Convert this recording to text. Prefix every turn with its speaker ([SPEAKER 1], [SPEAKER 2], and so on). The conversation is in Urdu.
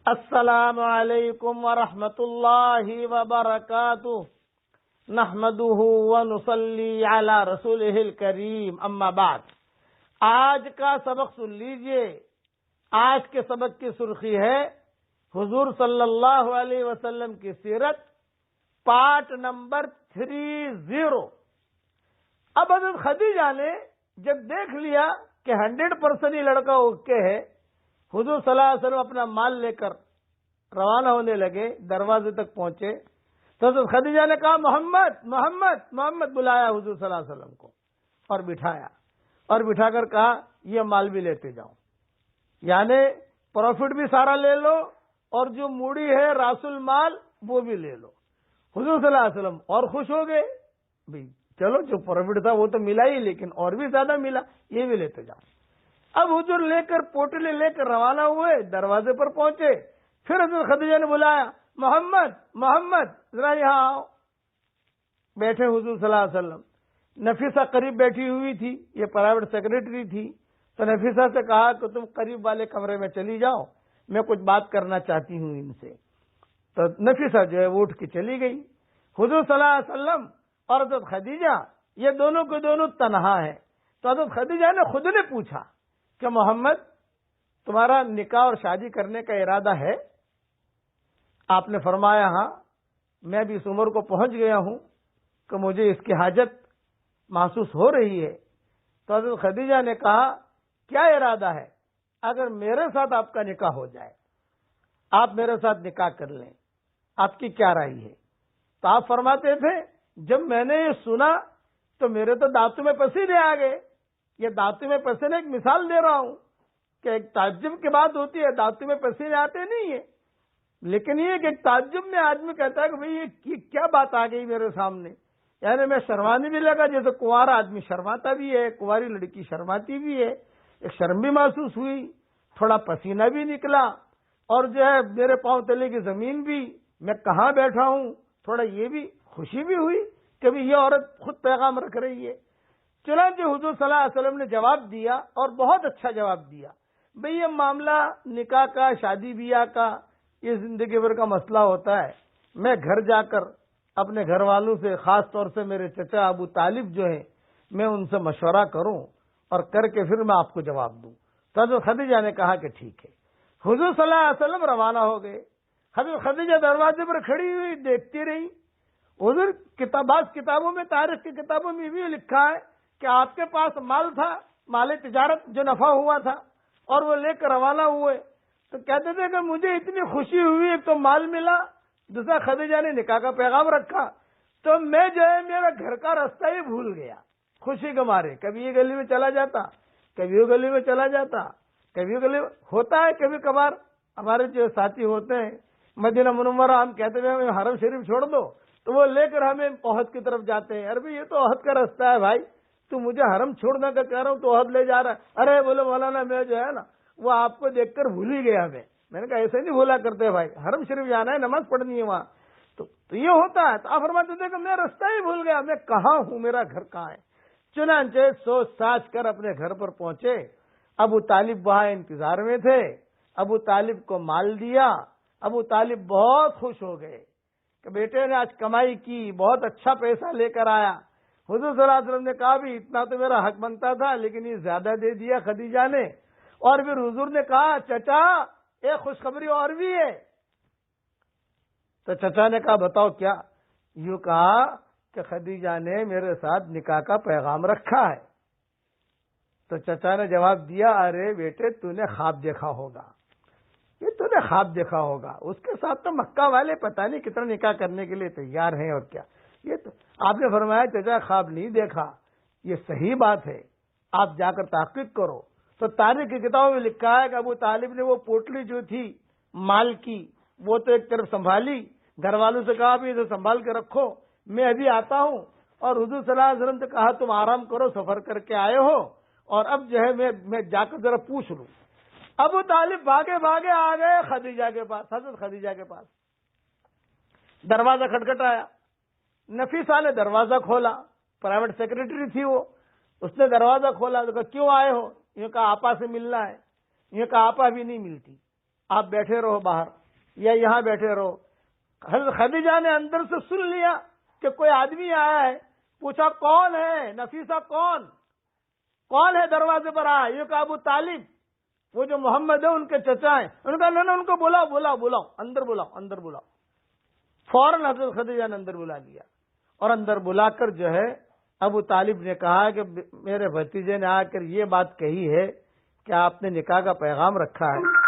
[SPEAKER 1] السلام علیکم ورحمۃ اللہ وبرکاتہ نحمده ونصلی علی رسولہ الکریم اما بعد۔ آج کا سبق سن لیجئے۔ آج کے سبق کی سرخی ہے حضور صلی اللہ علیہ وسلم کی سیرت، پارٹ نمبر 30۔ اب حضرت خدیجہ نے جب دیکھ لیا کہ 100% یہ لڑکا اوکے ہے، حضور صلی اللہ علیہ وسلم اپنا مال لے کر روانہ ہونے لگے، دروازے تک پہنچے تو حضرت خدیجہ نے کہا محمد محمد محمد، بلایا حضور صلی اللہ علیہ وسلم کو اور بٹھایا، اور بٹھا کر کہا یہ مال بھی لیتے جاؤ، یعنی پروفٹ بھی سارا لے لو اور جو موڑی ہے راس المال وہ بھی لے لو۔ حضور صلی اللہ علیہ وسلم اور خوش ہو گئے، بھئی چلو جو پروفٹ تھا وہ تو ملا ہی، لیکن اور بھی زیادہ ملا، یہ بھی لیتے جاؤ۔ اب حضور لے کر پوٹلے لے کر روانہ ہوئے، دروازے پر پہنچے، پھر حضرت خدیجہ نے بلایا محمد محمد ذرا یہاں آؤ۔ بیٹھے حضور صلی اللہ علیہ وسلم، نفیسہ قریب بیٹھی ہوئی تھی، یہ پرائیویٹ سیکرٹری تھی، تو نفیسہ سے کہا کہ تم قریب والے کمرے میں چلی جاؤ، میں کچھ بات کرنا چاہتی ہوں ان سے۔ تو نفیسہ جو ہے وہ اٹھ کے چلی گئی۔ حضور صلی اللہ علیہ وسلم اور حضرت خدیجہ یہ دونوں کے دونوں تنہا ہیں، تو حضرت خدیجہ نے خود نے پوچھا کہ محمد تمہارا نکاح اور شادی کرنے کا ارادہ ہے؟ آپ نے فرمایا ہاں، میں بھی اس عمر کو پہنچ گیا ہوں کہ مجھے اس کی حاجت محسوس ہو رہی ہے۔ تو حضرت خدیجہ نے کہا کیا ارادہ ہے؟ اگر میرے ساتھ آپ کا نکاح ہو جائے، آپ میرے ساتھ نکاح کر لیں، آپ کی کیا رائے ہے؟ تو آپ فرماتے تھے جب میں نے یہ سنا تو میرے تو دانتوں میں پسینے آ گئے۔ یہ دانتوں میں پسینے ایک مثال دے رہا ہوں کہ ایک تعجب کی بات ہوتی ہے، دانتوں میں پسینے آتے نہیں ہیں، لیکن یہ کہ ایک تعجب میں آدمی کہتا ہے کہ بھئی یہ کیا بات آ گئی میرے سامنے، یعنی میں شرمانے بھی لگا، جیسے کنوارا آدمی شرماتا بھی ہے، کنواری لڑکی شرماتی بھی ہے، ایک شرم بھی محسوس ہوئی، تھوڑا پسینہ بھی نکلا، اور جو ہے میرے پاؤں تلے کی زمین بھی، میں کہاں بیٹھا ہوں، تھوڑا یہ بھی خوشی بھی ہوئی کہ یہ عورت خود پیغام رکھ رہی ہے۔ چنانچہ حضور صلی اللہ علیہ وسلم نے جواب دیا، اور بہت اچھا جواب دیا۔ بھئی یہ معاملہ نکاح کا، شادی بیاہ کا، یہ زندگی بھر کا مسئلہ ہوتا ہے، میں گھر جا کر اپنے گھر والوں سے، خاص طور سے میرے چچا ابو طالب جو ہیں، میں ان سے مشورہ کروں اور کر کے پھر میں آپ کو جواب دوں۔ تو حضرت خدیجہ نے کہا کہ ٹھیک ہے۔ حضور صلی اللہ علیہ وسلم روانہ ہو گئے۔ حضرت خدیجہ دروازے پر کھڑی ہوئی دیکھتی رہی۔ حضور بعض کتابوں میں، تاریخ کی کتابوں میں بھی لکھا ہے کہ آپ کے پاس مال تھا، مال تجارت جو نفع ہوا تھا، اور وہ لے کر روانہ ہوئے، تو کہتے تھے کہ مجھے اتنی خوشی ہوئی، ایک تو مال ملا، دوسرا خدیجہ نے نکاح کا پیغام رکھا، تو میں جو ہے میرا گھر کا راستہ ہی بھول گیا خوشی کے مارے۔ کبھی یہ گلی میں چلا جاتا، کبھی وہ گلی میں چلا جاتا، کبھی وہ گلی ہوتا ہے، کبھی کبھار ہمارے جو ساتھی ہوتے ہیں مدینہ منورہ، ہم کہتے ہیں ہمیں حرم شریف چھوڑ دو، تو وہ لے کر ہمیں احد کی طرف جاتے ہیں۔ ارے یہ تو احد کا راستہ ہے بھائی، تو مجھے حرم چھوڑنے کا کہہ رہا ہوں تو احد لے جا رہا ہے۔ ارے بولے مولانا میں جو ہے نا وہ آپ کو دیکھ کر بھول ہی گیا۔ میں نے کہا ایسے نہیں بھولا کرتے بھائی، حرم شریف جانا ہے، نماز پڑھنی ہے وہاں، تو یہ ہوتا ہے۔ تو آپ فرماتے تھے کہ میں راستہ ہی بھول گیا، میں کہاں ہوں، میرا گھر کہاں ہے۔ چنانچہ سوچ ساچ کر اپنے گھر پر پہنچے۔ ابو طالب وہاں انتظار میں تھے، ابو طالب کو مال دیا، ابو طالب بہت خوش ہو گئے کہ بیٹے نے آج کمائی کی، بہت اچھا پیسہ لے کر آیا۔ حضور صلی اللہ علیہ وسلم نے کہا بھی اتنا تو میرا حق بنتا تھا، لیکن یہ زیادہ دے دیا خدیجہ نے۔ اور پھر حضور نے کہا چچا ایک خوشخبری اور بھی ہے۔ تو چچا نے کہا بتاؤ کیا؟ یوں کہا کہ خدیجہ نے میرے ساتھ نکاح کا پیغام رکھا ہے۔ تو چچا نے جواب دیا ارے بیٹے تو نے خواب دیکھا ہوگا، یہ تو نے خواب دیکھا ہوگا، اس کے ساتھ تو مکہ والے پتہ نہیں کتنا نکاح کرنے کے لیے تیار ہیں، اور کیا یہ تو آپ نے فرمایا چچا خواب نہیں دیکھا، یہ صحیح بات ہے، آپ جا کر تحقیق کرو۔ تو تاریخ کی کتابوں میں لکھا ہے کہ ابو طالب نے وہ پوٹلی جو تھی مال کی وہ تو ایک طرف سنبھالی، گھر والوں سے کہا بھی اسے سنبھال کے رکھو، میں ابھی آتا ہوں، اور حضور صلی اللہ علیہ وسلم سے کہا تم آرام کرو، سفر کر کے آئے ہو، اور اب جو ہے میں جا کر ذرا پوچھ لوں۔ ابو طالب بھاگے بھاگے آ گئے خدیجہ کے پاس، حضرت خدیجہ کے پاس۔ دروازہ کھٹکھٹایا، نفیسہ نے دروازہ کھولا، پرائیویٹ سیکرٹری تھی وہ، اس نے دروازہ کھولا تو کہا کیوں آئے ہو؟ یہ کہا آپا سے ملنا ہے۔ یہ کہا آپا بھی نہیں ملتی، آپ بیٹھے رہو باہر۔ یا یہاں بیٹھے رہو. حضرت خدیجہ نے اندر سے سن لیا کہ کوئی آدمی آیا ہے. پوچھا کون ہے؟ نفیسہ کون ہے دروازے پر آیا؟ یہ کہا ابو طالب، وہ جو محمد ہے ان کے چچا ہیں. انہوں نے کہا ان کو بلاؤ اندر بلاؤ. فوراً حضرت خدیجہ نے اندر بلا لیا اور اندر بلا کر جو ہے ابو طالب نے کہا کہ میرے بھتیجے نے آ کر یہ بات کہی ہے کہ آپ نے نکاح کا پیغام رکھا ہے.